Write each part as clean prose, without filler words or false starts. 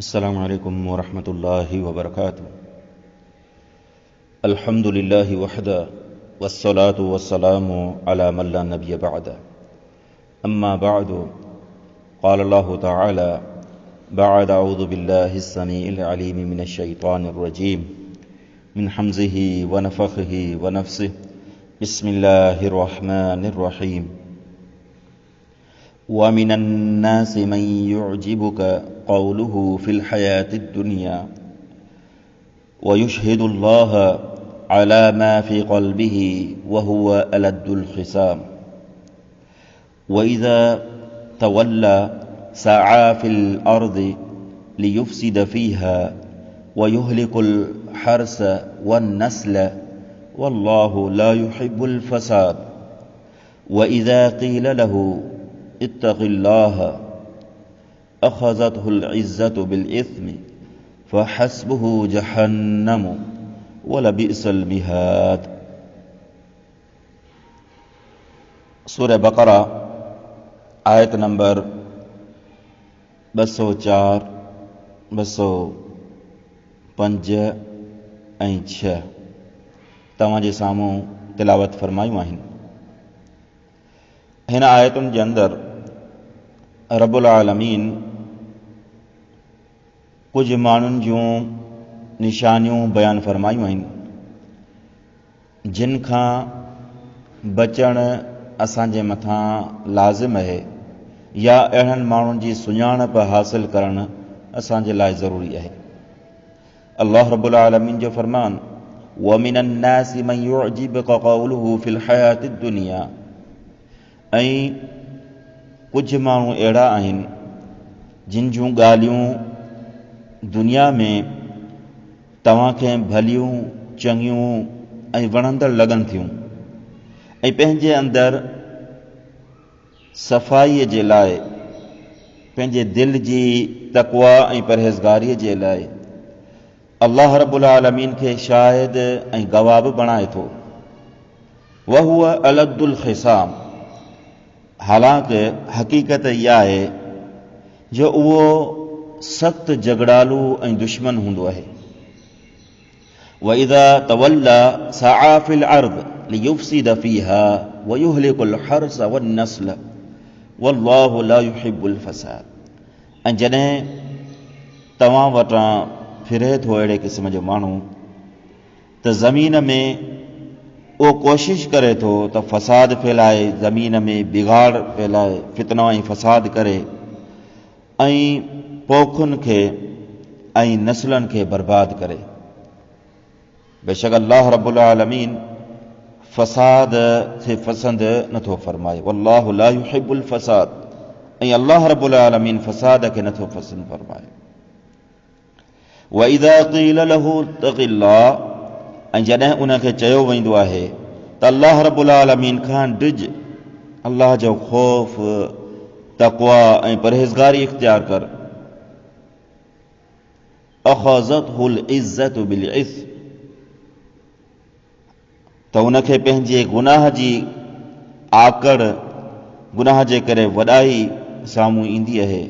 अस्सलामु अलैकुम वरहमतुल्लाहि वबरकातुहू। अल्हम्दुलिल्लाहि वहदा वस्सलातु वस्सलामु अला मन ला नबिय्य बअदा। अम्मा बअदु क़ाल अल्लाहु तआला बअद अऊज़ु बिल्लाहिस समीइल अलीम मिनश शैतानिर रजीम मिन हम्ज़िही व नफ़ख़िही व नफ़्सिही। बिस्मिल्लाहिर रहमानिर रहीम। वमिनन नासि मन युअजिबुक क़ौलुहु फ़िल हयातिद दुनिया व युशहिदुल्लाह अला मा फ़ी क़ल्बिही व हुवा अलद्दुल ख़िसाम। व इज़ा तवल्ला सआ फ़िल अर्दि लियुफ़सिद फ़ीहा व युहलिकुल हर्स वन नस्ल वल्लाहु ला युहिब्बुल फ़साद। व इज़ा क़ील लहु इत्तक़िल्लाह अख़ज़तहुल इज़्ज़तु बिल इस्मि फ़हस्बुहु जहन्नमु वलबिअसल मिहाद। सूरह बक़रा आयत नंबर 204, 205 ऐं 6 तव्हांजे साम्हूं तिलावत फरमायूं आहिनि। हिन आयतुनि जे अंदरि रब्बुल आलमीन कुछ माण्हुनि जूं निशानियूं बयान फरमायूं आहिनि जिन खां बचण असांजे मथां लाज़िम आहे या अहिड़नि माण्हुनि जी सुञाणप हासिल करणु असांजे लाइ ज़रूरी आहे। अल्लाह रब्बुल आलमीन जो फरमान व मिनन नासि मन युअजिबुक क़ौलुहु फ़िल हयातिद दुनिया। ऐं कुछ माण्हू अहिड़ा आहिनि जिन जूं ॻाल्हियूं दुनिया में तव्हांखे भलियूं चङियूं ऐं वणंदड़ लॻनि थियूं ऐं पंहिंजे अंदरि सफ़ाईअ जे लाइ, पंहिंजे दिलि जी तक़वा ऐं परहेज़गारीअ जे लाइ अल्लाह रब्बुल आलमीन खे शाहिद ऐं गवाह बि बणाए थो। व हुवा अलद्दुल ख़िसाम। हालांकि हक़ीक़त इहा आहे जो उहो सख़्त झगड़ालू ऐं दुश्मन हूंदो आहे। व इज़ा तवल्ला सआ फ़िल अर्द लियुफ़सिद फ़ीहा व युहलिकुल हर्स वन नस्ल वल्लाहु ला युहिब्बुल फ़साद। ऐं जॾहिं तव्हां वटां फिरे थो अहिड़े क़िस्म जो माण्हू त ज़मीन में उहो कोशिश करे थो त फ़साद फैलाए, ज़मीन में बिगाड़ फैलाए, फितना ऐं फ़साद करे ऐं पोखुनि खे ऐं नस्लनि खे बर्बाद करे। बेशक अल्लाह रब्बुल आलमीन फ़साद खे पसंदि नथो फरमाए। वल्लाहु ला युहिब्बुल फ़साद। ऐं अल्लाह रब्बुल आलमीन फ़साद खे नथो पसंदि फरमाए। व इज़ा क़ील लहु इत्तक़िल्लाह। ऐं जॾहिं उनखे चयो वेंदो आहे त अल्लाह रब्बुल आलमीन खां डिज, अल्लाह जो ख़ौफ़, तक़वा ऐं परहेज़गारी इख्तियार कर। अख़ज़तहुल इज़्ज़तु बिल इस्म। त उनखे पंहिंजे गुनाह जी आकड़, गुनाह जे करे वॾाई साम्हूं ईंदी आहे।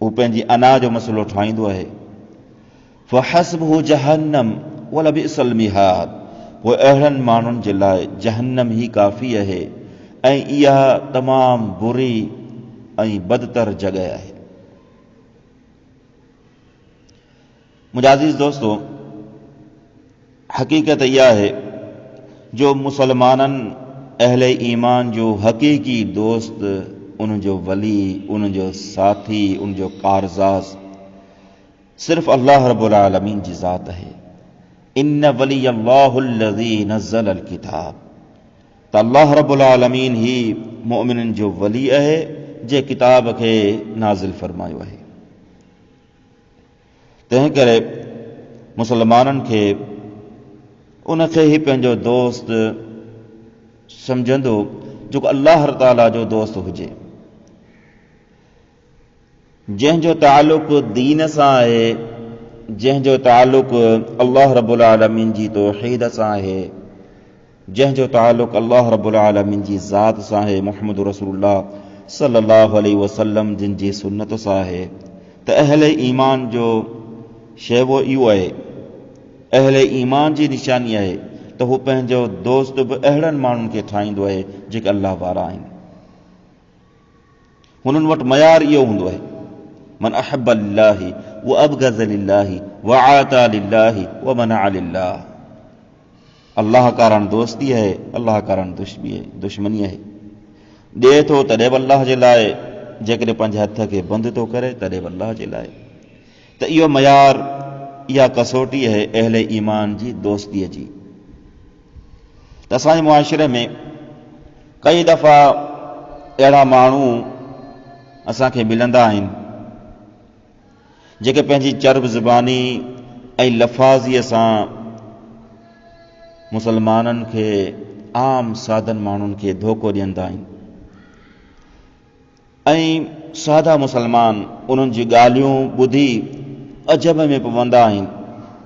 उहो पंहिंजी अना जो मसइलो ठाहींदो आहे। फ़हस्बुहु जहन्नम वलबिअसल मिहाद। पोइ अहिड़नि माण्हुनि जे लाइ जहन्नम ई काफ़ी आहे ऐं इहा तमामु बुरी ऐं बदतर जॻह आहे। मुंहिंजा अज़ीज़ दोस्तो, हक़ीक़त इहा आहे जो मुसलमाननि अहले ईमान जो हक़ीक़ी दोस्त, उनजो वली, उनजो साथी, उनजो कारज़ाज़ सिर्फ़ अल्लाह रब्बुल आलमीन जी ज़ात आहे। इन्न वलियल्लाहुल्लज़ी नज़्ज़लल किताब। त अल्लाह रब्बुल आलमीन ही मोमिननि जो वली आहे जे किताब खे नाज़िल फरमायो आहे। तंहिं करे मुसलमाननि खे उनखे ई पंहिंजो दोस्त सम्झंदो जेको अल्लाह ताला जो दोस्त हुजे, जंहिंजो ताल्लुक़ दीन सां आहे, जंहिंजो ताल्लुक़ अल्लाह रब्बुल आलमीन जी तौहीद सां आहे, जंहिंजो ताल्लुक़ अल्लाह रब्बुल आलमीन जी ज़ात सां आहे, मुहम्मद रसूलुल्लाह सल्लल्लाहु अलैहि वसल्लम जिन जी सुन्नत सां आहे, त अहले ईमान जो शेवो इहो आहे, अहले ईमान जी निशानी आहे त हू पंहिंजो दोस्त बि अहिड़नि माण्हुनि खे ठाहींदो आहे जेके अल्लाह वारा आहिनि। हुननि वटि मयार इहो हूंदो आहे, मन अहब लिल्लाहि व अबगज़ लिल्लाहि व आता लिल्लाहि व मनअ लिल्लाह। अल्लाह कारण दोस्ती है, अल्लाह कारण दुश्मनी है। ॾिए थो तॾहिं बि अल्लाह जे लाइ, जेकॾहिं पंहिंजे हथ खे बंदि थो करे तॾहिं बि अल्लाह जे लाइ। त इहो मयार, इहा कसोटी आहे अहले ईमान जी दोस्तीअ जी। त असांजे मुआशिरे में कई दफ़ा अहिड़ा माण्हू असांखे मिलंदा आहिनि जेके पंहिंजी चर्ब ज़ुबानी ऐं लफ़ाज़ीअ सां मुसलमाननि खे, आम सादनि माण्हुनि खे धोखो ॾियंदा आहिनि ऐं सादा मुसलमान उन्हनि जी ॻाल्हियूं ॿुधी अजब में पवंदा आहिनि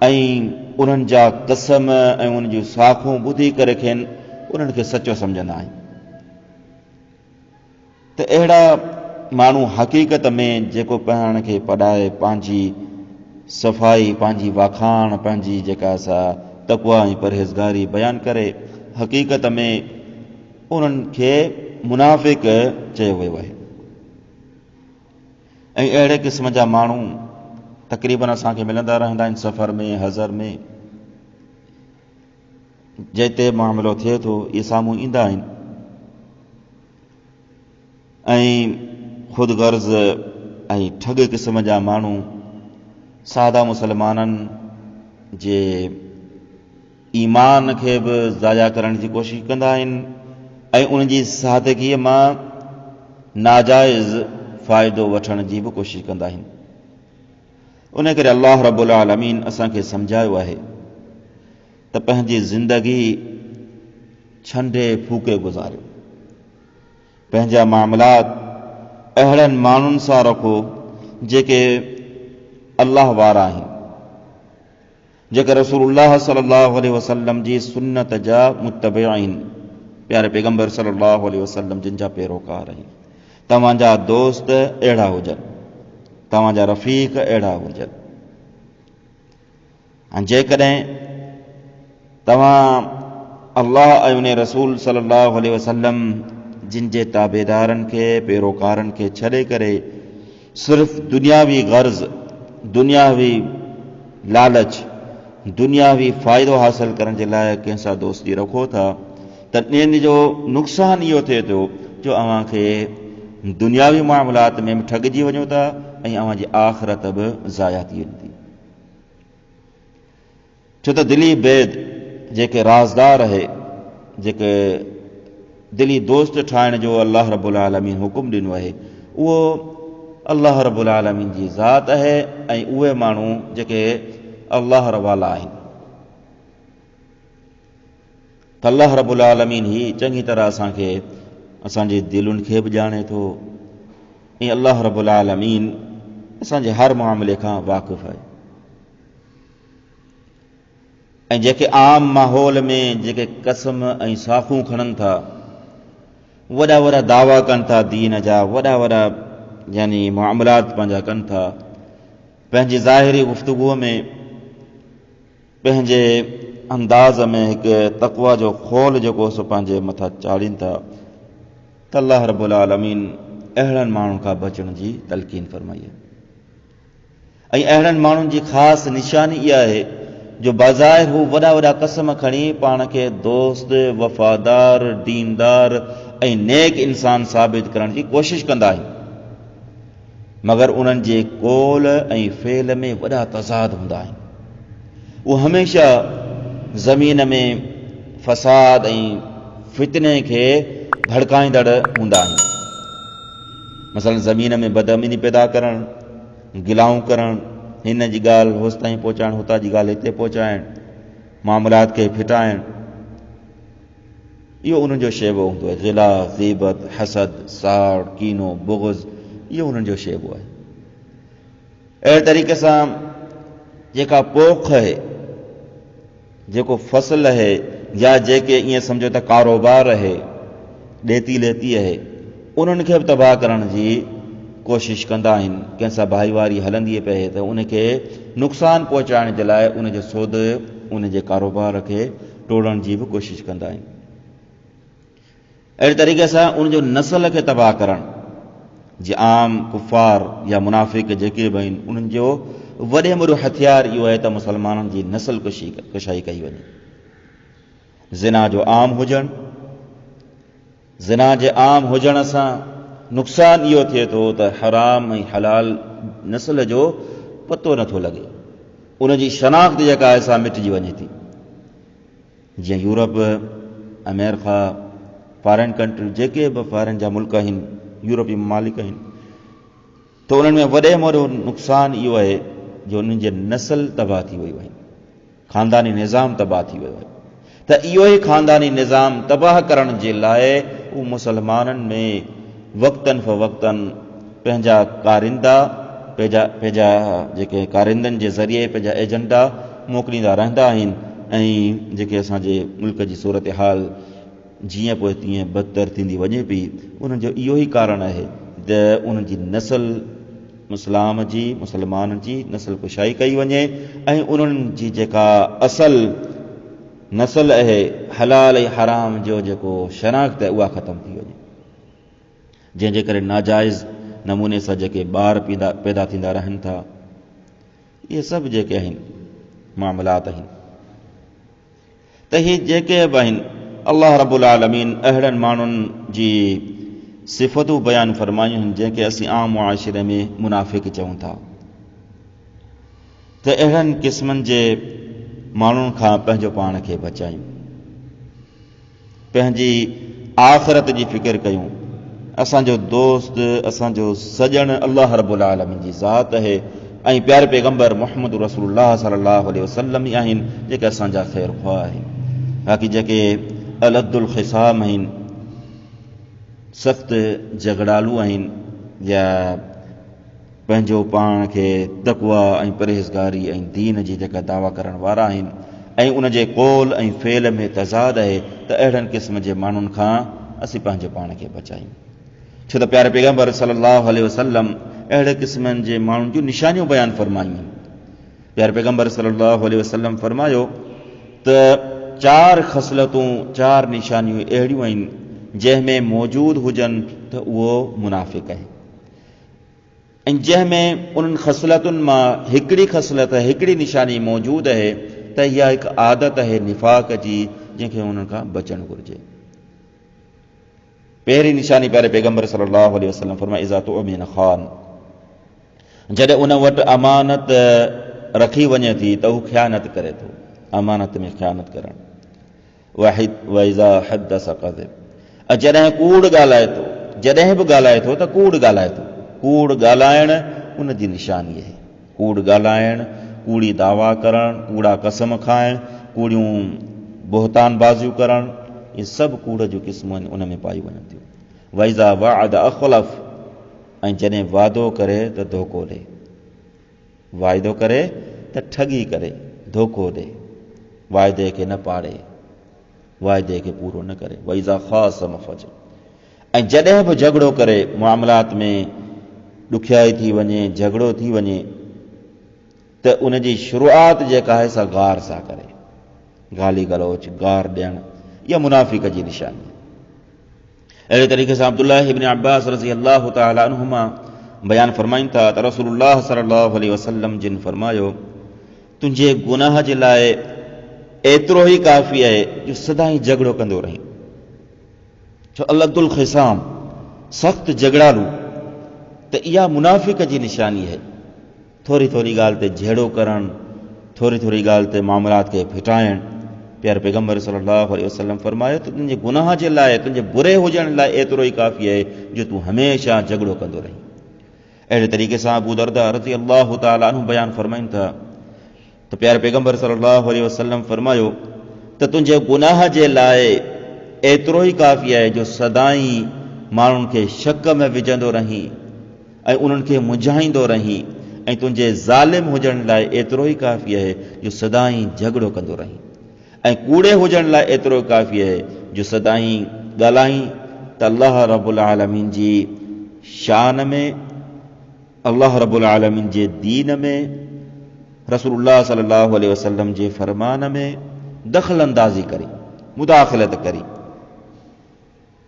ऐं उन्हनि जा कसम ऐं उन्हनि जूं साखूं ॿुधी करे खेनि उन्हनि खे सचो सम्झंदा आहिनि। त अहिड़ा माण्हू हक़ीक़त में जेको पाण खे पढ़ाए पंहिंजी सफ़ाई, पंहिंजी वाखाण, पंहिंजी जेका सा तक़वा ऐं परहेज़गारी बयानु करे, हक़ीक़त में उन्हनि खे मुनाफ़िक़ चयो वियो आहे। ऐं अहिड़े क़िस्म जा माण्हू तक़रीबन असांखे मिलंदा रहंदा आहिनि सफ़र में, हज़र में, जिते मामिलो थिए थो इहे साम्हूं ईंदा आहिनि ऐं ख़ुदि गर्ज़ ऐं ठग क़िस्म जा माण्हू सादा मुसलमाननि जे ईमान खे बि ज़ाया करण जी कोशिशि कंदा आहिनि ऐं उन जी सादगीअ मां नाजाइज़ फ़ाइदो वठण जी बि कोशिशि कंदा आहिनि। उन करे अल्लाह रब्बुल आलमीन असांखे सम्झायो आहे त पंहिंजी ज़िंदगी छंडे फूके गुज़ारियो, पंहिंजा मामलात अहिड़नि माण्हुनि सां रखो जेके अल्लाह वारा आहिनि, जेके रसूलुल्लाह सल्लल्लाहु अलैहि वसल्लम जी सुन्नत जा मुत्तबि आहिनि, प्यारे पैगंबर सल्लल्लाहु अलैहि वसल्लम जिन जा पैरोकार आहिनि। तव्हांजा दोस्त अहिड़ा हुजनि, तव्हांजा रफ़ीक अहिड़ा हुजनि। ऐं जेकॾहिं तव्हां अल्लाह ऐं उन रसूल सल्लल्लाहु अलैहि वसल्लम जिन जे ताबेदारनि खे, पैरोकारनि खे छॾे करे सिर्फ़ दुनियावी गर्ज़, दुनियावी लालच, दुनियावी फ़ाइदो हासिल करण जे लाइ कंहिंसां दोस्ती रखो था त इन जो नुक़सानु इहो थिए थो जो अव्हांखे दुनियावी मामलात में बि ठॻिजी वञो था ऐं अव्हांजी आख़िरत बि ज़ाया थी वञे थी। छो त दिली बैद जेके राज़दार आहे, जेके दिली दोस्त ठाहिण जो अल्लाह रब्बुल आलमीन हुकुम ॾिनो आहे, उहो अल्लाह रब्बुल आलमीन जी ज़ात आहे ऐं उहे माण्हू जेके अल्लाह रवाला आहिनि। त अल्लाह रब्बुल आलमीन ही चङी तरह असांखे, असांजी दिलुनि खे बि ॼाणे थो ऐं अल्लाह रब्बुल आलमीन असांजे हर मामले खां वाक़िफ़ आहे। ऐं जेके आम माहौल में जेके कसम ऐं साखूं खणनि था, वॾा वॾा दावा कनि था दीन जा, वॾा वॾा यानी मामलात पंहिंजा कनि था, पंहिंजी ज़ाहिरी गुफ़्तगूअ में, पंहिंजे अंदाज़ में हिकु तक़वा जो खोल जेको सो पंहिंजे मथां चाढ़ीनि था, त अल्लाह रब्बुल आलमीन अहिड़नि माण्हुनि खां बचण जी तलक़ीन फ़रमाई आहे। ऐं अहिड़नि माण्हुनि जी ख़ासि निशानी इहा आहे जो बाज़ाहिर हू वॾा वॾा कसम खणी पाण खे दोस्त, वफ़ादार, दीनदार ऐं नेक इंसान साबित करण जी कोशिशि कंदा आहिनि, मगर उन्हनि जे कौल ऐं फ़ेल में वॾा तज़ाद हूंदा आहिनि। उहे हमेशह ज़मीन में फ़साद ऐं फितने खे भड़काईंदड़ हूंदा आहिनि। मसलन ज़मीन में बदअमीनी पैदा करणु, गिलाऊं करणु, हिन जी ॻाल्हि होसि ताईं पहुचाइणु, हुतां जी ॻाल्हि हिते पहुचाइणु, मामलात खे फिटाइणु, इहो उन्हनि जो शेवो हूंदो आहे। ग़िला, ग़ीबत, हसद, साड़, कीनो, बुग़्ज़, इहो उन्हनि जो शेवो आहे। अहिड़े तरीक़े सां जेका पोख आहे, जेको फ़सुलु आहे, या जेके ईअं सम्झो त कारोबार आहे, ॾेती लेती आहे, उन्हनि खे बि तबाह करण जी कोशिशि कंदा आहिनि, कंहिंसां भाईवारी हलंदी पए त उनखे नुक़सानु पहुचाइण जे लाइ उनजो सौदो उनजे कारोबार खे टोड़ण जी बि कोशिशि कंदा आहिनि। अहिड़े तरीक़े सां उनजो नस्ल खे तबाह करणु, जीअं आम कुफ़ार या मुनाफ़िक जेके बि आहिनि उन्हनि जो वॾे में वॾो हथियार इहो आहे त मुसलमाननि जी नस्ल कुशाई कई वञे। ज़िना जो आम हुजणु, ज़िना जे आम हुजण सां नुक़सानु इहो थिए थो त हराम ऐं हलाल नस्ल जो पतो नथो लॻे, उनजी शनाख़्त जेका आहे सा मिटिजी वञे थी। जीअं यूरोप, अमेरिका, फॉरेन कंट्री जेके बि फॉरेन जा मुल्क आहिनि, यूरोपी ममालिक आहिनि, त उन्हनि में वॾे में वॾो नुक़सानु इहो आहे जो उन्हनि जे नस्ल तबाह थी वियूं आहिनि, ख़ानदानी निज़ाम तबाह थी वियो आहे। त इहो ई ख़ानदानी निज़ाम तबाह करण जे लाइ उहे मुसलमाननि में वक़्तनि फ़वक़्तनि पंहिंजा कारिंदा, पंहिंजा जेके कारिंदनि जे ज़रिए पंहिंजा एजेंडा मोकिलींदा रहंदा आहिनि ऐं जेके असांजे मुल्क जी सूरत हाल जीअं पोइ तीअं बदतर थींदी वञे पई, उन्हनि जो इहो ई कारण आहे त उन्हनि जी नस्ल इस्लाम जी, मुसलमाननि जी नस्ल कुशाई कई वञे ऐं उन्हनि जी जेका असल नस्ल आहे हलाल ऐं हराम जो जेको शनाख़्त आहे उहा ख़तम थी वञे, जंहिंजे करे नाजाइज़ नमूने सां जेके ॿार पैदा थींदा रहनि था, इहे सभु जेके आहिनि मामलात आहिनि। त इहे जेके बि आहिनि अल्लाह रब्बुल आलमीन अहिड़नि माण्हुनि जी सिफ़तूं बयानु फ़रमायूं आहिनि जंहिंखे असीं आम मुआशिरे में मुनाफ़िक चऊं था। त अहिड़नि क़िस्मनि जे माण्हुनि खां पंहिंजो पाण खे बचायूं, पंहिंजी आख़िरत जी फ़िकिर कयूं। असांजो दोस्त, असांजो सॼण अल्लाह रब्बुल आलमीन जी ज़ात आहे ऐं प्यारे पैगंबर मुहम्मद रसूलुल्लाह सल्लल्लाहु अलैहि वसल्लम ई आहिनि जेके असांजा ख़ैर ख़्वाह आहिनि। बाक़ी जेके अलद्दुल ख़िसाम आहिनि, सख़्त झगड़ालू आहिनि या पंहिंजो पाण खे तक़वा ऐं परहेज़गारी ऐं दीन जी जेका दावा करण वारा आहिनि ऐं उनजे क़ौल ऐं फ़ेल में तज़ाद आहे, त अहिड़नि क़िस्म जे माण्हुनि खां असीं पंहिंजे पाण खे बचायूं। छो त प्यारे पैगंबर सल्लल्लाहु अलैहि वसल्लम अहिड़े क़िस्मनि जे माण्हुनि जूं निशानियूं बयानु फ़रमायूं आहिनि। प्यारे पैगंबर सल्लल्लाहु अलैहि वसल्लम फ़रमायो त 4 ख़सलतूं, 4 निशानियूं अहिड़ियूं आहिनि जंहिंमें मौजूदु हुजनि त उहो मुनाफ़िक आहे, ऐं जंहिंमें उन्हनि ख़सलतुनि मां हिकिड़ी ख़सलत, हिकिड़ी निशानी मौजूदु आहे त इहा हिकु आदत आहे निफ़ाक़ जी, जंहिंखे उन्हनि खां बचणु घुरिजे। पहिरीं निशानी प्यारे पैगंबर सल्लल्लाहु अलैहि वसल्लम फरमाए इज़ा तुअमिन ख़ान, जॾहिं उन वटि अमानत रखी वञे थी त हू ख़यानत करे थो, अमानत में ख़यानत करणु। व इज़ा हदस कज़िब, जॾहिं कूड़ ॻाल्हाए थो, जॾहिं बि ॻाल्हाए थो त कूड़ ॻाल्हाए थो। कूड़ ॻाल्हाइण उन जी निशानी आहे, कूड़ ॻाल्हाइण, कूड़ी दावा करणु, कूड़ा कसम खाइणु, कूड़ियूं बोहतान बाज़ियूं करणु, इहे सभु कूड़ जूं क़िस्मूं आहिनि, उन में पाई वञनि थियूं। वइज़ा वअद अख़लफ़, ऐं जॾहिं वादो करे त धोखो ॾे, वाइदो करे त ठगी करे धोखो ॾे, वाइदे खे न पाड़े, वाइदे खे पूरो न करे। वइज़ा ख़ासम फजर, ऐं जॾहिं बि झगड़ो करे, मामलात में ॾुखियाई थी वञे, झगड़ो थी वञे, त उनजी शुरूआत जेका आहे सा गार सां करे, गाली गलोच, गार ॾियणु, इहा मुनाफ़िक जी निशानी। अहिड़े तरीक़े सां अब्दुल्लाह इब्न अब्बास रज़ी अल्लाह तआला अन्हुमा बयानु फ़रमाइनि था त रसूलुल्लाह सल्लल्लाहु अलैहि वसल्लम जिन फ़रमायो, तुंहिंजे गुनाह जे लाइ एतिरो ई काफ़ी आहे जो सदाईं झगड़ो कंदो रहीं। छो अलद्दुल ख़िसाम, सख़्त झगड़ालू, त इहा मुनाफ़िक जी निशानी आहे। थोरी थोरी ॻाल्हि ते झेड़ो करणु, थोरी थोरी ॻाल्हि ते मामलात खे फिटाइणु। प्यारे पैगंबर सल्लल्लाहु अलैहि वसल्लम फरमायो त तुंहिंजे गुनाह जे लाइ, तुंहिंजे बुरे हुजण लाइ एतिरो ई काफ़ी आहे जो तूं हमेशह झगड़ो कंदो रहीं। अहिड़े तरीक़े सां अबू दरदा रज़ी अल्लाह तआला अन्हु बयानु फ़रमाइनि था त प्यारे पैगंबर सल्लल्लाहु अलैहि वसल्लम फरमायो त तुंहिंजे गुनाह जे लाइ एतिरो ई काफ़ी आहे जो सदाईं माण्हुनि खे शक में विझंदो रहीं ऐं उन्हनि खे मुंझाईंदो रहीं, ऐं तुंहिंजे ज़ालिम हुजण लाइ एतिरो ई काफ़ी आहे जो सदाईं झगड़ो कंदो रहीं, ऐं कूड़े हुजण लाइ एतिरो काफ़ी आहे जो सदाईं ॻाल्हाईं त अल्लाह रब्बुल आलमीन जी शान में अल्लाह रब्बुल आलमीन जे दीन में रसूलुल्लाह सल्लल्लाहु अलैहि वसल्लम जे फरमान में दख़ल अंदाज़ी करी, मुदाख़लत करी।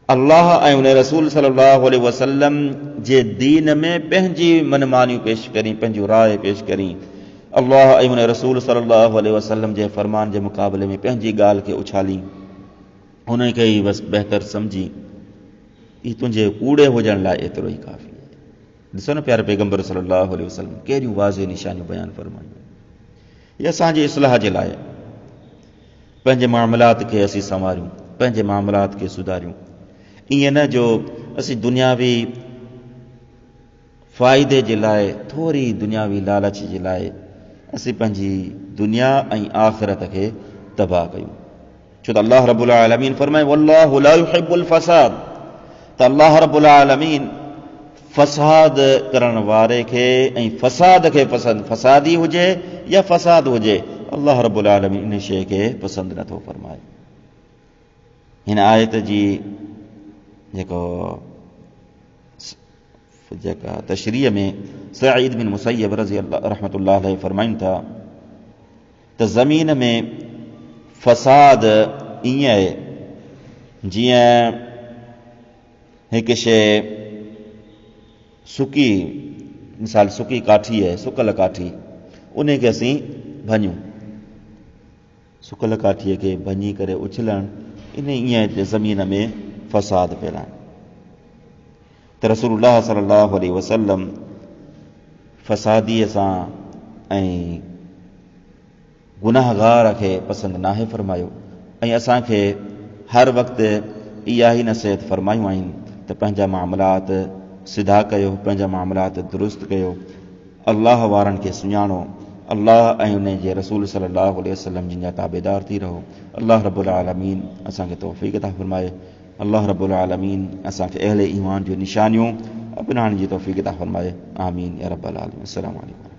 अल्लाह ऐं उन रसूल सल्लल्लाहु अलैहि वसल्लम जे दीन में पंहिंजी मनमानियूं पेश करी, पंहिंजूं राय पेश करी। अल्लाह ऐं उन रसूल सल्लल्लाहु अलैहि वसल्लम जे फरमान जे मुक़ाबले में पंहिंजी ॻाल्हि खे उछाली, हुन खे ई बसि बहितर सम्झी, ई तुंहिंजे कूड़े हुजण लाइ एतिरो ई काफ़ी आहे। ॾिसो न प्यारे पैगंबर सल्लल्लाहु अलैहि वसल्लम कहिड़ियूं वाज़े निशानियूं बयानु फरमायूं। इहे असांजे इस्लाह जे लाइ, पंहिंजे मामलात खे असीं संवारियूं, पंहिंजे मामलात खे सुधारियूं। ईअं न जो असीं दुनियावी फ़ाइदे जे लाइ, थोरी दुनियावी लालच जे लाइ असीं पंहिंजी दुनिया ऐं आख़िरत खे तबाह कयूं। छो त अल्लाह रब्बुल आलमीन फरमाए वल्लाहु ला युहिब्बुल फ़साद, त अल्लाह रब्बुल आलमीन फ़साद करण वारे खे ऐं फ़साद खे पसंदि, फ़सादी हुजे या फ़साद हुजे, अल्लाह रब्बुल आलमीन इन शइ खे पसंदि नथो फरमाए। हिन आयत जी जेका तशरीह में सईद बिन मुसय्यब रज़ी अल्लाह रहमतुल्लाह अलैहि फरमाइनि था त ज़मीन में फ़साद ईअं आहे जीअं हिकु शइ सुकी, मिसाल सुकी काठी आहे, सुकल काठी, उन खे असीं भञूं, सुकल काठीअ खे भञी करे उछलणु, इन ईअं ज़मीन में फ़साद फैलाइणु। त रसूलुल्लाह सल्लल्लाहु अलैहि वसल्लम फ़सादीअ सां ऐं गुनाहगार खे पसंदि नाहे फरमायो, ऐं असांखे हर वक़्तु इहा ई नसीहत फरमायूं आहिनि त पंहिंजा मामलात सिधा कयो, पंहिंजा मामलात दुरुस्त कयो, अल्लाह वारनि खे सुञाणो, अल्लाह ऐं उन जे रसूल सल्लल्लाहु अलैहि वसल्लम जिन जा ताबेदार थी रहो। अल्लाह रब्बुल आलमीन असांखे तौफ़ीक़ अता फरमाए। अल्लाह रब्बुल आलमीन असांखे अहले ईमान जूं निशानियूं अपनाइण जी तौफ़ीक़ अता फरमाए। आमीन या रब्बल आलमीन। अस्सलामु अलैकुम।